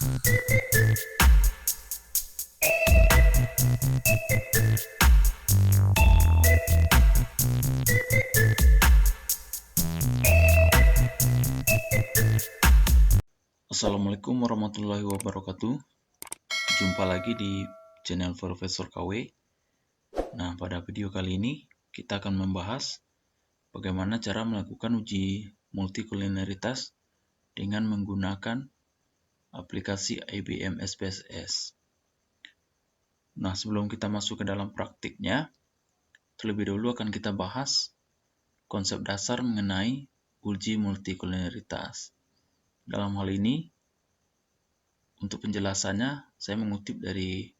Assalamualaikum warahmatullahi wabarakatuh. Jumpa lagi di channel Profesor KW. Nah, pada video kali ini kita akan membahas bagaimana cara melakukan uji multikolinialitas dengan menggunakan aplikasi IBM SPSS. Nah, sebelum kita masuk ke dalam praktiknya, terlebih dahulu akan kita bahas konsep dasar mengenai uji multikolinialitas. Dalam hal ini, untuk penjelasannya, saya mengutip dari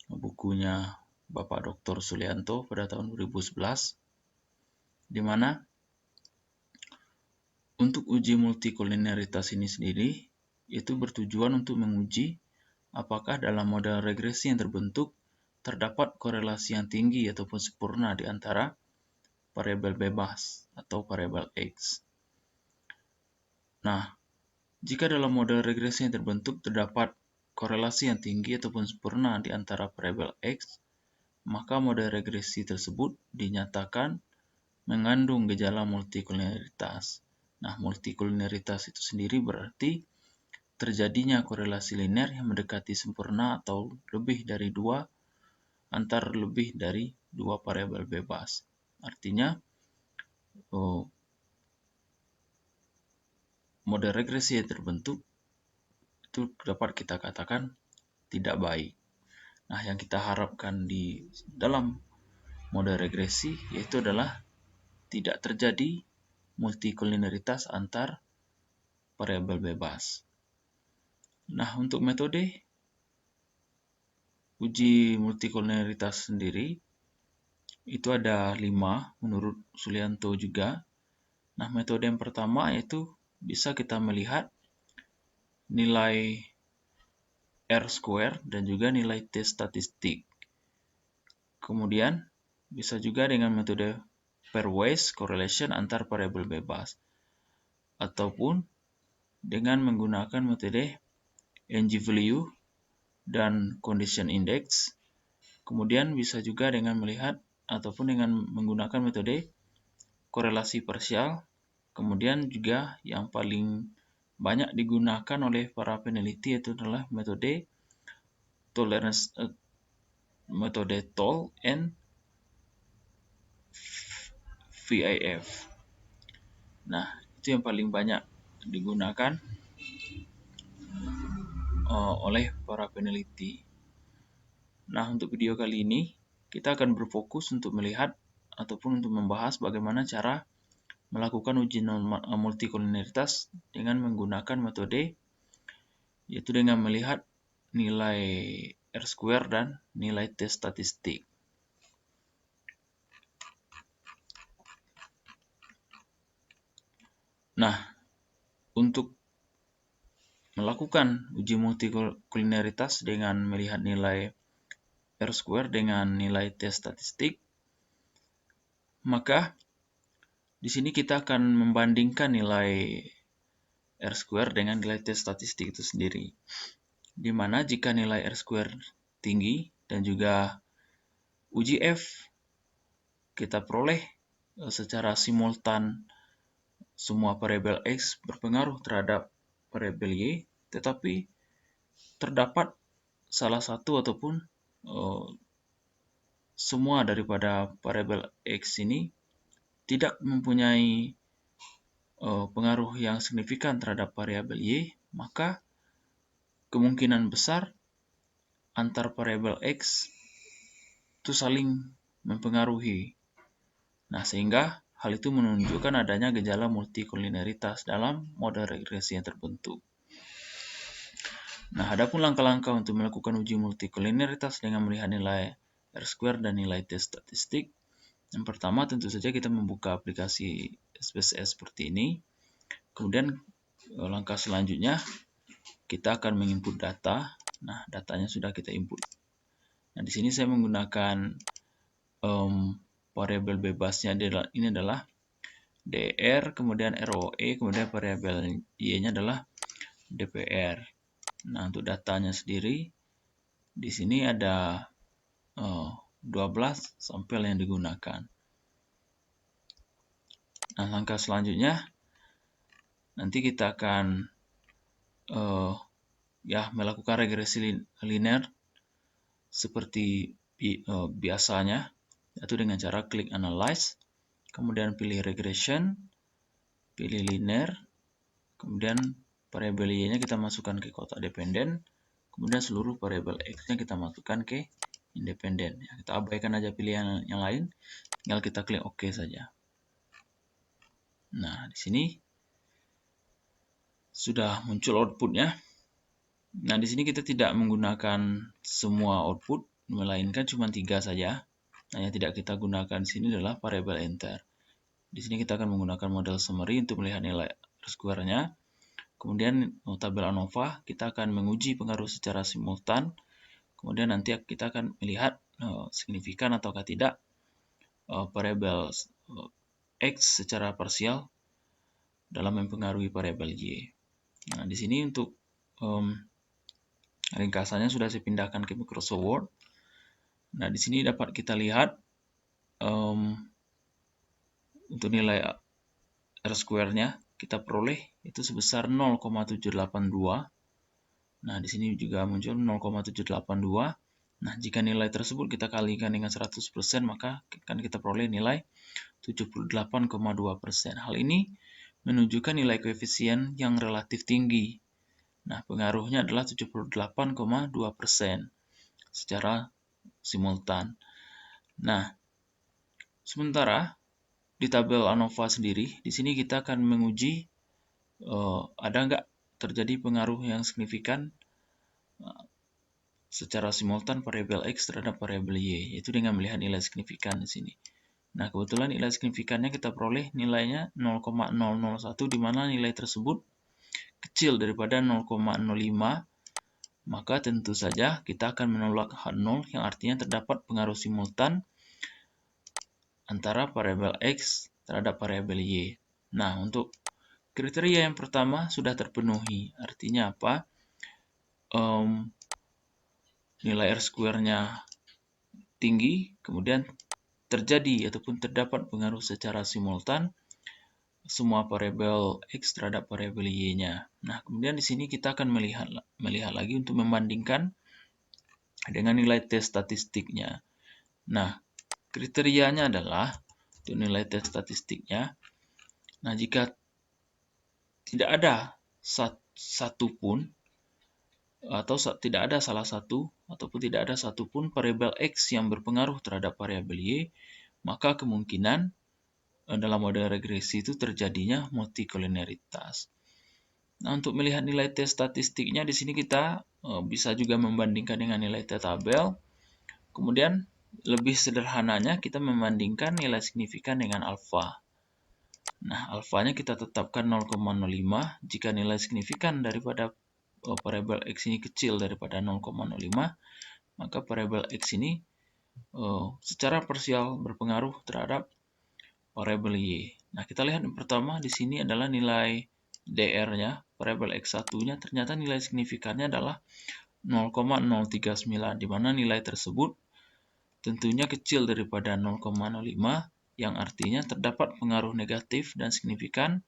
bukunya Bapak Dr. Sulianto pada tahun 2011, di mana untuk uji multikolinialitas ini sendiri, itu bertujuan untuk menguji apakah dalam model regresi yang terbentuk terdapat korelasi yang tinggi ataupun sempurna di antara variabel bebas atau variabel X. Nah, jika dalam model regresi yang terbentuk terdapat korelasi yang tinggi ataupun sempurna di antara variabel X, maka model regresi tersebut dinyatakan mengandung gejala multikolinialitas. Nah, multikolinialitas itu sendiri berarti terjadinya korelasi linear yang mendekati sempurna atau lebih dari dua variabel bebas. Artinya, model regresi yang terbentuk itu dapat kita katakan tidak baik. Nah, yang kita harapkan di dalam model regresi yaitu adalah tidak terjadi multikolinialitas antar variabel bebas. Nah, untuk metode uji multikolinialitas sendiri itu ada 5 menurut Sulianto juga. Nah, metode yang pertama yaitu bisa kita melihat nilai R-square dan juga nilai T statistik. Kemudian bisa juga dengan metode pairwise correlation antar variabel bebas, ataupun dengan menggunakan metode ng-value dan condition index. Kemudian bisa juga dengan melihat ataupun dengan menggunakan metode korelasi parsial. Kemudian juga yang paling banyak digunakan oleh para peneliti itu adalah metode tolerance, metode TOL and VIF. Nah, itu yang paling banyak digunakan oleh para peneliti. Nah, untuk video kali ini kita akan berfokus untuk melihat ataupun untuk membahas bagaimana cara melakukan uji multikolinialitas dengan menggunakan metode yaitu dengan melihat nilai R-square dan nilai T statistik. Nah, untuk melakukan uji multikolinialitas dengan melihat nilai R-square dengan nilai T statistik, maka di sini kita akan membandingkan nilai R-square dengan nilai T statistik itu sendiri. Di mana jika nilai R-square tinggi dan juga uji F kita peroleh secara simultan semua variabel X berpengaruh terhadap variabel Y, tetapi terdapat salah satu ataupun semua daripada variabel X ini tidak mempunyai pengaruh yang signifikan terhadap variabel Y, maka kemungkinan besar antar variabel X itu saling mempengaruhi. Nah, sehingga hal itu menunjukkan adanya gejala multikolinialitas dalam model regresi yang terbentuk. Nah, adapun langkah-langkah untuk melakukan uji multikolinialitas dengan melihat nilai R-square dan nilai T statistik. Yang pertama tentu saja kita membuka aplikasi SPSS seperti ini. Kemudian langkah selanjutnya kita akan menginput data. Nah, datanya sudah kita input. Nah, di sini saya menggunakan variabel bebasnya ini adalah DR, kemudian ROE, kemudian variabel Y-nya adalah DPR. Nah, untuk datanya sendiri, di sini ada 12 sampel yang digunakan. Nah, langkah selanjutnya, nanti kita akan melakukan regresi linear seperti biasanya, yaitu dengan cara klik Analyze, kemudian pilih Regression, pilih Linear, kemudian variabel Y-nya kita masukkan ke kotak dependen, kemudian seluruh variabel X-nya kita masukkan ke independen. Ya, kita abaikan aja pilihan yang lain, tinggal kita klik OK saja. Nah, di sini sudah muncul outputnya. Nah, di sini kita tidak menggunakan semua output, melainkan cuma 3 saja. Nah, yang tidak kita gunakan di sini adalah variabel enter. Di sini kita akan menggunakan model summary untuk melihat nilai R-square-nya. Kemudian tabel ANOVA kita akan menguji pengaruh secara simultan. Kemudian nanti kita akan melihat signifikan ataukah tidak variabel X secara parsial dalam mempengaruhi variabel Y. Nah, di sini untuk ringkasannya sudah saya pindahkan ke Microsoft Word. Nah, di sini dapat kita lihat untuk nilai R-square-nya kita peroleh itu sebesar 0,782. Nah, di sini juga muncul 0,782. Nah, jika nilai tersebut kita kalikan dengan 100%, maka akan kita peroleh nilai 78,2%. Hal ini menunjukkan nilai koefisien yang relatif tinggi. Nah, pengaruhnya adalah 78,2% secara simultan. Nah, sementara di tabel ANOVA sendiri, di sini kita akan menguji ada nggak terjadi pengaruh yang signifikan secara simultan variabel X terhadap variabel Y, yaitu dengan melihat nilai signifikan di sini. Nah, kebetulan nilai signifikannya kita peroleh nilainya 0,001, di mana nilai tersebut kecil daripada 0,05, maka tentu saja kita akan menolak H0, yang artinya terdapat pengaruh simultan antara variabel X terhadap variabel Y. Nah, untuk kriteria yang pertama sudah terpenuhi. Artinya apa? Nilai R-square-nya tinggi, kemudian terjadi ataupun terdapat pengaruh secara simultan semua variabel X terhadap variabel Y-nya. Nah, kemudian di sini kita akan melihat lagi untuk membandingkan dengan nilai tes statistiknya. Nah, kriterianya adalah untuk nilai tes statistiknya. Nah, jika tidak ada satu pun atau tidak ada salah satu ataupun tidak ada satupun variabel X yang berpengaruh terhadap variabel Y, maka kemungkinan dalam model regresi itu terjadinya multikoliniaritas. Nah, untuk melihat nilai tes statistiknya di sini kita bisa juga membandingkan dengan nilai T tabel. Kemudian lebih sederhananya kita membandingkan nilai signifikan dengan alfa. Nah, alfanya kita tetapkan 0,05. Jika nilai signifikan daripada variabel X ini kecil daripada 0,05, maka variabel X ini secara parsial berpengaruh terhadap variabel Y. Nah, kita lihat yang pertama di sini adalah nilai DR-nya, variabel X1-nya, ternyata nilai signifikannya adalah 0,039, di mana nilai tersebut tentunya kecil daripada 0,05, yang artinya terdapat pengaruh negatif dan signifikan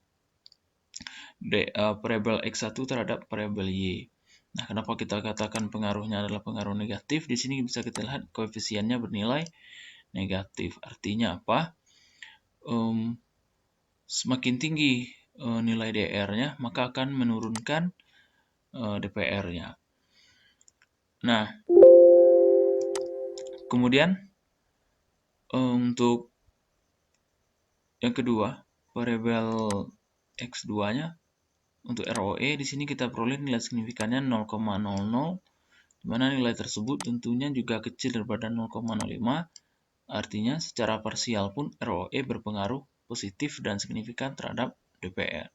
variabel X1 terhadap variabel Y. Nah, kenapa kita katakan pengaruhnya adalah pengaruh negatif? Di sini bisa kita lihat koefisiennya bernilai negatif. Artinya apa? Semakin tinggi nilai DR-nya, maka akan menurunkan DPR-nya. Nah, kemudian untuk yang kedua, variabel X2-nya untuk ROE di sini kita peroleh nilai signifikannya 0,00, di mana nilai tersebut tentunya juga kecil daripada 0,05. Artinya secara parsial pun ROE berpengaruh positif dan signifikan terhadap DPR.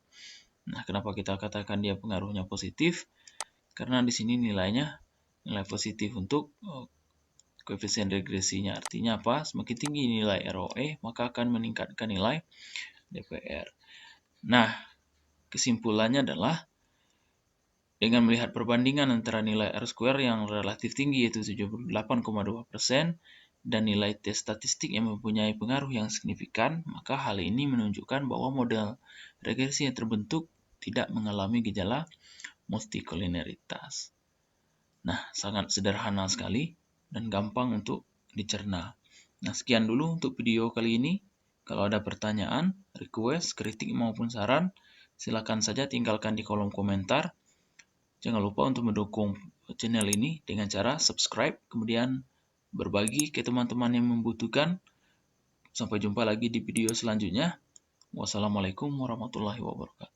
Nah, kenapa kita katakan dia pengaruhnya positif? Karena di sini nilainya nilai positif untuk koefisien regresinya. Artinya apa? Semakin tinggi nilai ROE, maka akan meningkatkan nilai DPR. Nah, kesimpulannya adalah Dengan melihat perbandingan antara nilai R-square yang relatif tinggi yaitu 78,2% dan nilai tes statistik yang mempunyai pengaruh yang signifikan, maka hal ini menunjukkan bahwa model regresi yang terbentuk tidak mengalami gejala multikolineritas. Nah, sangat sederhana sekali dan gampang untuk dicerna. Nah, sekian dulu untuk video kali ini. Kalau ada pertanyaan, request, kritik maupun saran, silakan saja tinggalkan di kolom komentar. Jangan lupa untuk mendukung channel ini dengan cara subscribe, kemudian berbagi ke teman-teman yang membutuhkan. Sampai jumpa lagi di video selanjutnya. Wassalamualaikum warahmatullahi wabarakatuh.